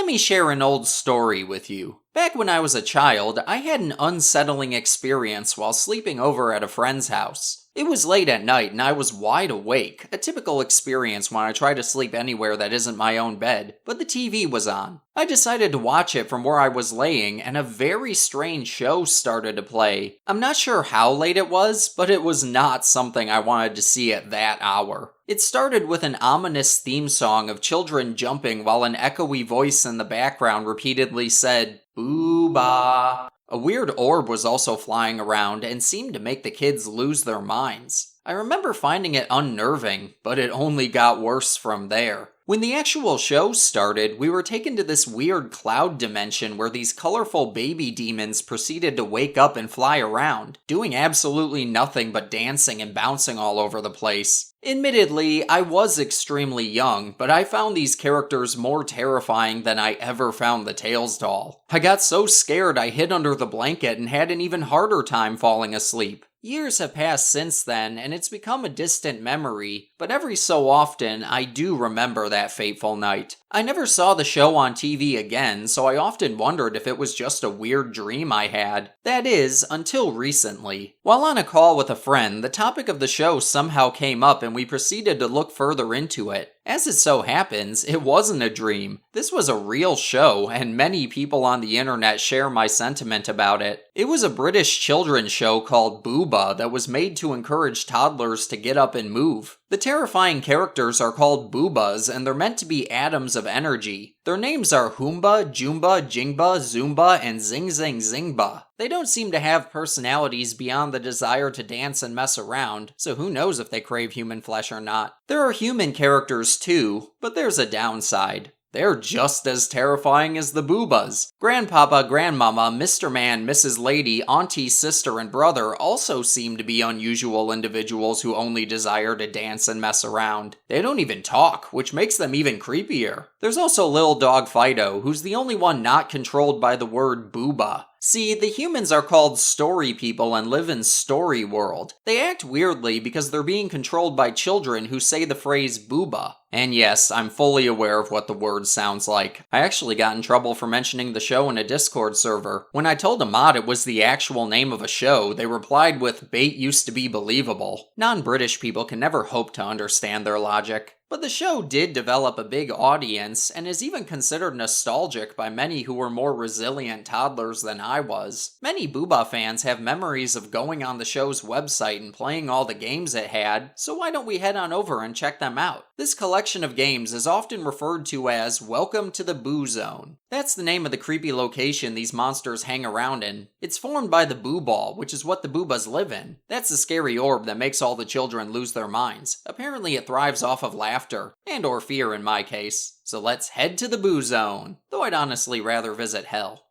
Let me share an old story with you. Back when I was a child, I had an unsettling experience while sleeping over at a friend's house. It was late at night and I was wide awake, a typical experience when I try to sleep anywhere that isn't my own bed, but the TV was on. I decided to watch it from where I was laying and a very strange show started to play. I'm not sure how late it was, but it was not something I wanted to see at that hour. It started with an ominous theme song of children jumping while an echoey voice in the background repeatedly said, "Boohbah." A weird orb was also flying around and seemed to make the kids lose their minds. I remember finding it unnerving, but it only got worse from there. When the actual show started, we were taken to this weird cloud dimension where these colorful baby demons proceeded to wake up and fly around, doing absolutely nothing but dancing and bouncing all over the place. Admittedly, I was extremely young, but I found these characters more terrifying than I ever found the Tails doll. I got so scared I hid under the blanket and had an even harder time falling asleep. Years have passed since then, and it's become a distant memory, but every so often, I do remember that fateful night. I never saw the show on TV again, so I often wondered if it was just a weird dream I had. That is, until recently. While on a call with a friend, the topic of the show somehow came up and we proceeded to look further into it. As it so happens, it wasn't a dream. This was a real show, and many people on the internet share my sentiment about it. It was a British children's show called Boohbah that was made to encourage toddlers to get up and move. The terrifying characters are called Boohbahs, and they're meant to be atoms of energy. Their names are Hoomba, Joomba, Jingba, Zoomba, and Zing Zing Zingba. They don't seem to have personalities beyond the desire to dance and mess around, so who knows if they crave human flesh or not. There are human characters too, but there's a downside. They're just as terrifying as the Boohbahs. Grandpapa, Grandmama, Mr. Man, Mrs. Lady, Auntie, Sister, and Brother also seem to be unusual individuals who only desire to dance and mess around. They don't even talk, which makes them even creepier. There's also Lil Dog Fido, who's the only one not controlled by the word Boohbah. See, the humans are called story people and live in story world. They act weirdly because they're being controlled by children who say the phrase booba. And yes, I'm fully aware of what the word sounds like. I actually got in trouble for mentioning the show in a Discord server. When I told a mod it was the actual name of a show, they replied with, "Bait used to be believable." Non-British people can never hope to understand their logic. But the show did develop a big audience, and is even considered nostalgic by many who were more resilient toddlers than I was. Many Boohbah fans have memories of going on the show's website and playing all the games it had, so why don't we head on over and check them out? This collection of games is often referred to as Welcome to the Boo Zone. That's the name of the creepy location these monsters hang around in. It's formed by the Boo Ball, which is what the Boohbahs live in. That's the scary orb that makes all the children lose their minds. Apparently it thrives off of laughter, and or fear in my case. So let's head to the Boo Zone, though I'd honestly rather visit hell.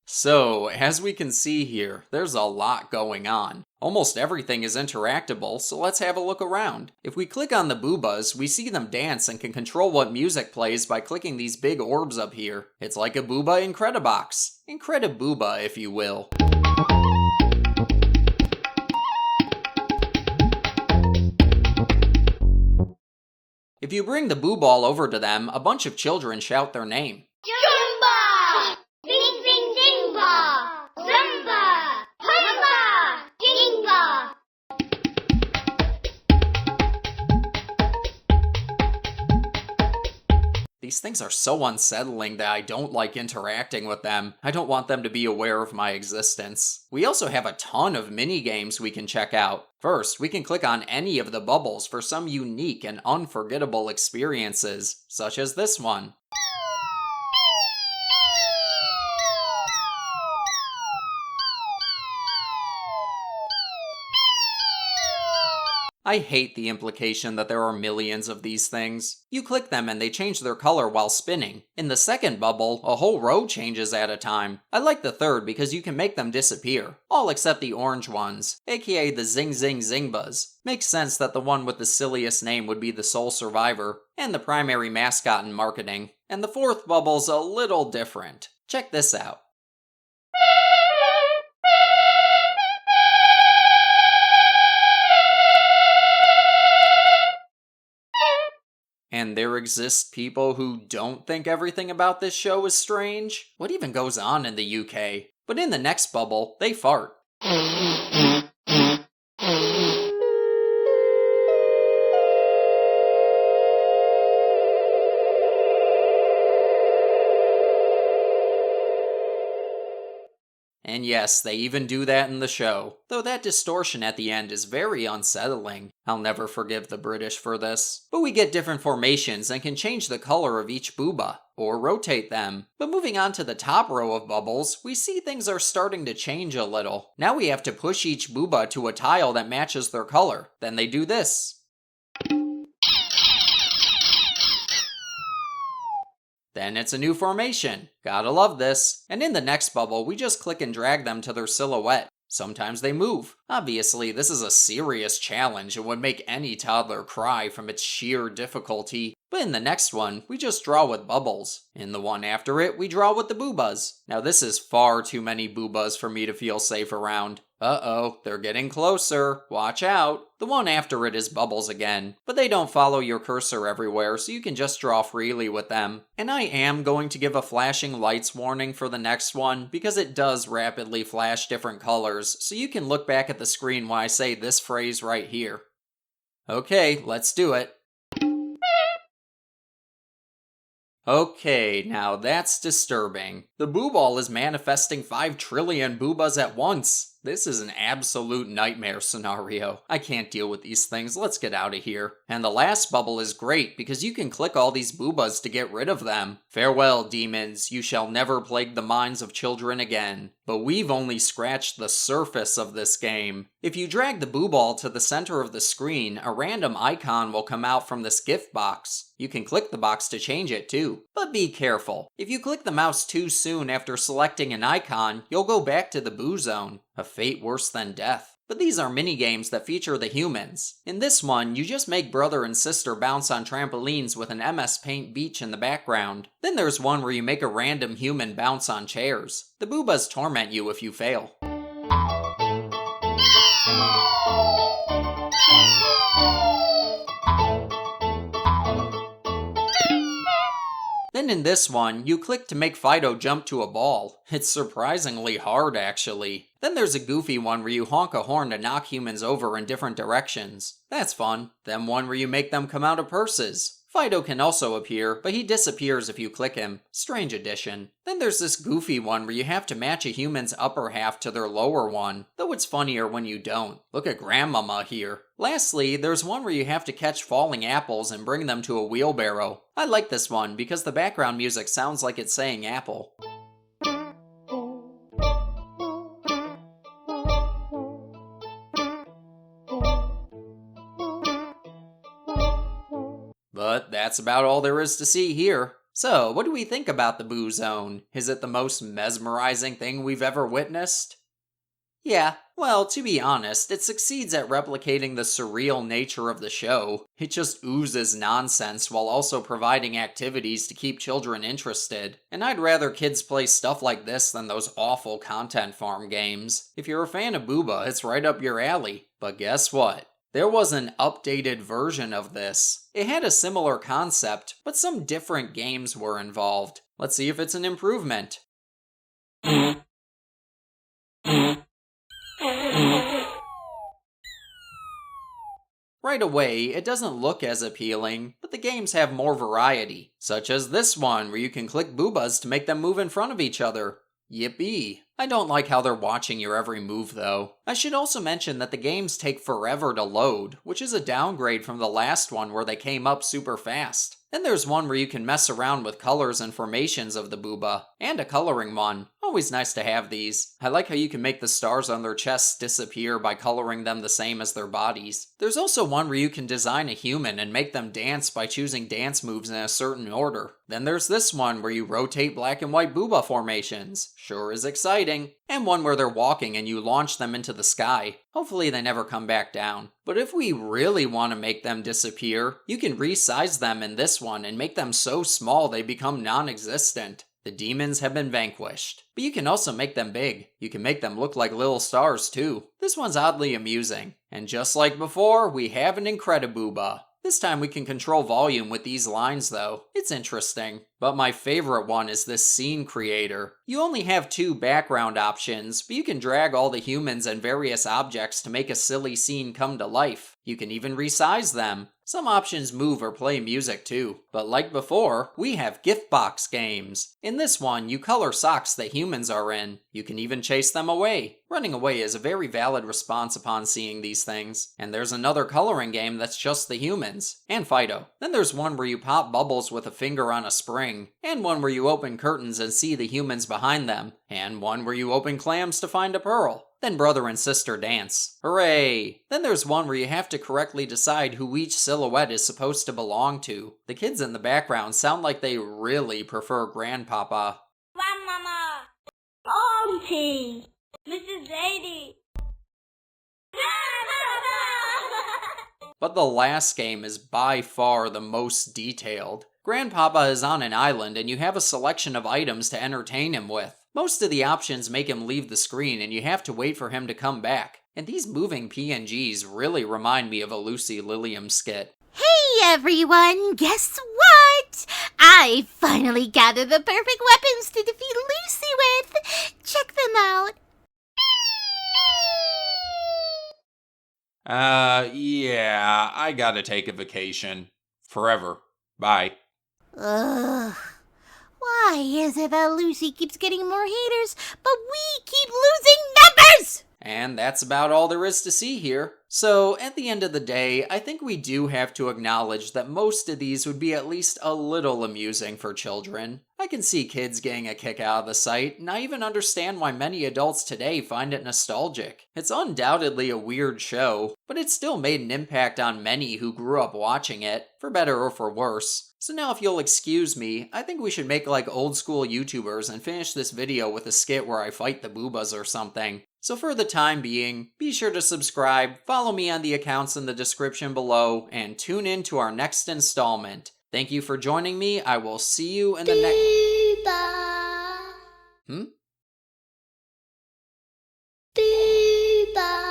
So, as we can see here, there's a lot going on. Almost everything is interactable, so let's have a look around. If we click on the Boohbahs, we see them dance and can control what music plays by clicking these big orbs up here. It's like a Boohbah Incredibox. Incrediboohbah, if you will. If you bring the Boo Ball over to them, a bunch of children shout their name. Joomba! Zing zing zingba! Zumba! Hoomba! Jingba! These things are so unsettling that I don't like interacting with them. I don't want them to be aware of my existence. We also have a ton of mini-games we can check out. First, we can click on any of the bubbles for some unique and unforgettable experiences, such as this one. I hate the implication that there are millions of these things. You click them and they change their color while spinning. In the second bubble, a whole row changes at a time. I like the third because you can make them disappear. All except the orange ones, aka the Zing Zing Zingbas. Makes sense that the one with the silliest name would be the sole survivor, and the primary mascot in marketing. And the fourth bubble's a little different. Check this out. And there exist people who don't think everything about this show is strange? What even goes on in the UK? But in the next bubble, they fart. And yes, they even do that in the show, though that distortion at the end is very unsettling. I'll never forgive the British for this. But we get different formations and can change the color of each Boohbah, or rotate them. But moving on to the top row of bubbles, we see things are starting to change a little. Now we have to push each Boohbah to a tile that matches their color. Then they do this. Then it's a new formation. Gotta love this. And in the next bubble, we just click and drag them to their silhouette. Sometimes they move. Obviously, this is a serious challenge and would make any toddler cry from its sheer difficulty. But in the next one, we just draw with bubbles. In the one after it, we draw with the Boohbahs. Now this is far too many Boohbahs for me to feel safe around. Uh-oh, they're getting closer. Watch out. The one after it is bubbles again, but they don't follow your cursor everywhere, so you can just draw freely with them. And I am going to give a flashing lights warning for the next one, because it does rapidly flash different colors, so you can look back at the screen while I say this phrase right here. Okay, let's do it. Okay, now that's disturbing. The Boo Ball is manifesting 5 trillion Boohbahs at once. This is an absolute nightmare scenario. I can't deal with these things, let's get out of here. And the last bubble is great because you can click all these Boohbahs to get rid of them. Farewell, demons, you shall never plague the minds of children again. But we've only scratched the surface of this game. If you drag the Boo Ball to the center of the screen, a random icon will come out from this gift box. You can click the box to change it too. But be careful. If you click the mouse too soon after selecting an icon, you'll go back to the Boo Zone. A fate worse than death. But these are minigames that feature the humans. In this one, you just make brother and sister bounce on trampolines with an MS Paint beach in the background. Then there's one where you make a random human bounce on chairs. The Boohbahs torment you if you fail. Then in this one, you click to make Fido jump to a ball. It's surprisingly hard, actually. Then there's a goofy one where you honk a horn to knock humans over in different directions. That's fun. Then one where you make them come out of purses. Fido can also appear, but he disappears if you click him. Strange addition. Then there's this goofy one where you have to match a human's upper half to their lower one, though it's funnier when you don't. Look at Grandmama here. Lastly, there's one where you have to catch falling apples and bring them to a wheelbarrow. I like this one because the background music sounds like it's saying apple. But that's about all there is to see here. So, what do we think about the Boo Zone? Is it the most mesmerizing thing we've ever witnessed? Yeah, well, to be honest, it succeeds at replicating the surreal nature of the show. It just oozes nonsense while also providing activities to keep children interested. And I'd rather kids play stuff like this than those awful content farm games. If you're a fan of Boohbah, it's right up your alley. But guess what? There was an updated version of this. It had a similar concept, but some different games were involved. Let's see if it's an improvement. Right away, it doesn't look as appealing, but the games have more variety, such as this one where you can click Boohbahs to make them move in front of each other. Yippee. I don't like how they're watching your every move though. I should also mention that the games take forever to load, which is a downgrade from the last one where they came up super fast. Then there's one where you can mess around with colors and formations of the Boohbah, and a coloring one. Always nice to have these. I like how you can make the stars on their chests disappear by coloring them the same as their bodies. There's also one where you can design a human and make them dance by choosing dance moves in a certain order. Then there's this one where you rotate black and white Boohbah formations. Sure is exciting. And one where they're walking and you launch them into the sky. Hopefully they never come back down. But if we really want to make them disappear, you can resize them in this one and make them so small they become non-existent. The demons have been vanquished. But you can also make them big. You can make them look like little stars too. This one's oddly amusing. And just like before, we have an Incrediboobah. This time we can control volume with these lines though. It's interesting. But my favorite one is this scene creator. You only have 2 background options, but you can drag all the humans and various objects to make a silly scene come to life. You can even resize them. Some options move or play music too. But like before, we have gift box games. In this one, you color socks that humans are in. You can even chase them away. Running away is a very valid response upon seeing these things. And there's another coloring game that's just the humans. And Fido. Then there's one where you pop bubbles with a finger on a spring. And one where you open curtains and see the humans behind them. And one where you open clams to find a pearl. Then brother and sister dance. Hooray! Then there's one where you have to correctly decide who each silhouette is supposed to belong to. The kids in the background sound like they really prefer Grandpapa. Grandmama, Auntie, Mrs. Lady. But the last game is by far the most detailed. Grandpapa is on an island and you have a selection of items to entertain him with. Most of the options make him leave the screen and you have to wait for him to come back. And these moving PNGs really remind me of a Luci Lilliam skit. Hey everyone, guess what? I finally gathered the perfect weapons to defeat Luci with. Check them out. Yeah, I gotta take a vacation. Forever. Bye. Ugh. Why is it that Luci keeps getting more haters, but we keep losing members? And that's about all there is to see here. So, at the end of the day, I think we do have to acknowledge that most of these would be at least a little amusing for children. I can see kids getting a kick out of the sight, and I even understand why many adults today find it nostalgic. It's undoubtedly a weird show, but it still made an impact on many who grew up watching it, for better or for worse. So now if you'll excuse me, I think we should make like old school YouTubers and finish this video with a skit where I fight the Boohbahs or something. So for the time being, be sure to subscribe, follow me on the accounts in the description below, and tune in to our next installment. Thank you for joining me. I will see you in the next... Boohbah. Boohbah.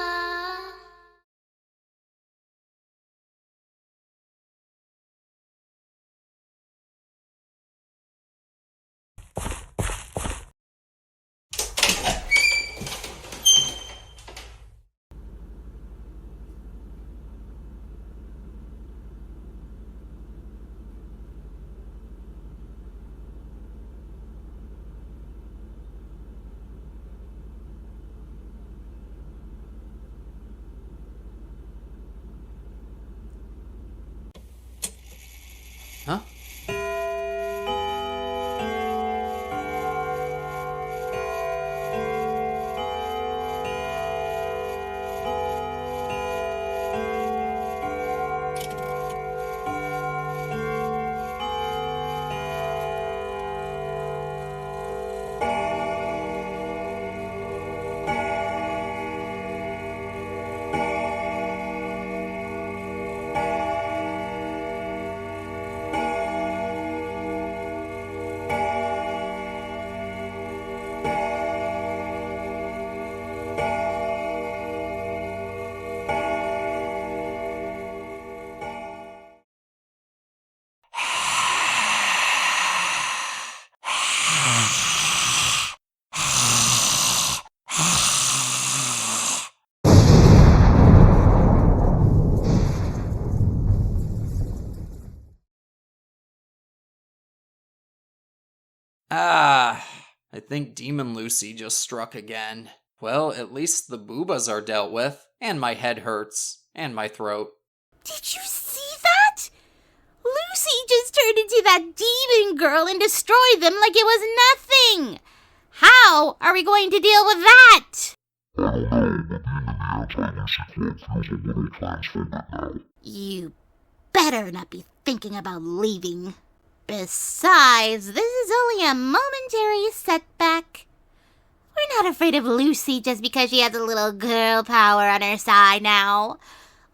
Huh? I think Demon Luci just struck again. Well, at least the Boohbahs are dealt with, and my head hurts, and my throat. Did you see that? Luci just turned into that demon girl and destroyed them like it was nothing. How are we going to deal with that? I don't know, but being in the anti-Lucy club feels a little transphobic now. You better not be thinking about leaving. Besides, this is only a momentary setback. We're not afraid of Lucy just because she has a little girl power on her side now.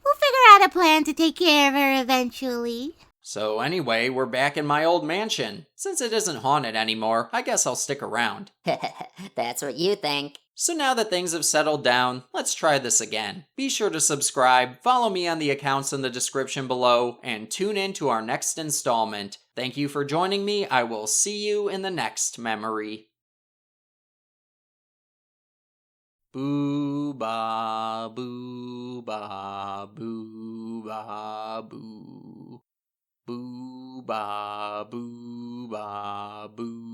We'll figure out a plan to take care of her eventually. So anyway, we're back in my old mansion. Since it isn't haunted anymore, I guess I'll stick around. That's what you think. So now that things have settled down, let's try this again. Be sure to subscribe, follow me on the accounts in the description below, and tune in to our next installment. Thank you for joining me. I will see you in the next memory. Boohbah, boohbah, boohbah, boo. Boohbah, boohbah, boo.